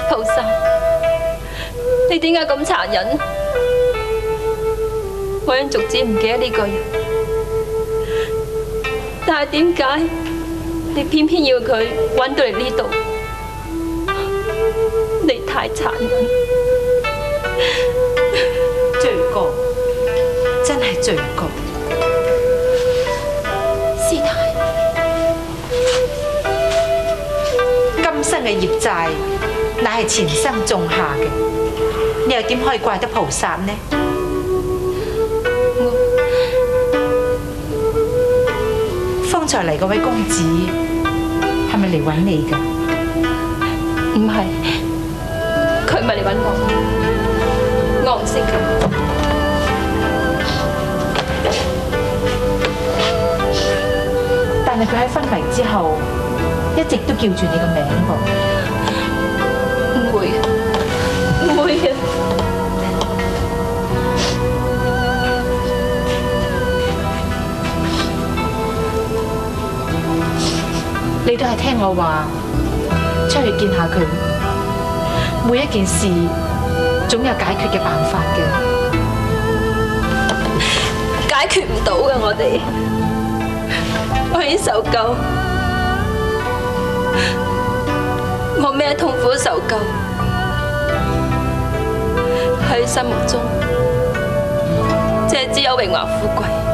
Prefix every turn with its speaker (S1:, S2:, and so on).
S1: 菩薩，你點解咁殘忍？我已經逐漸唔記得呢個人，但係點解你偏偏要佢揾到嚟呢度？你太殘忍，
S2: 罪過，真係罪過。
S1: 師太，
S2: 今生嘅業債乃係前生種下嘅，你又點可以怪得菩薩呢？方才嚟嗰位公子係咪嚟揾你㗎？
S1: 唔係，佢唔係嚟揾我唔識佢。
S2: 但係佢喺昏迷之後，一直都叫住你個名噃。
S1: 唔會，唔會嘅。
S2: 你都係聽我話，出去見下佢。每一件事總有解決嘅辦法嘅。
S1: 解決唔到嘅，我已經受夠，我咩痛苦都受夠，喺心目中，只有榮華富貴。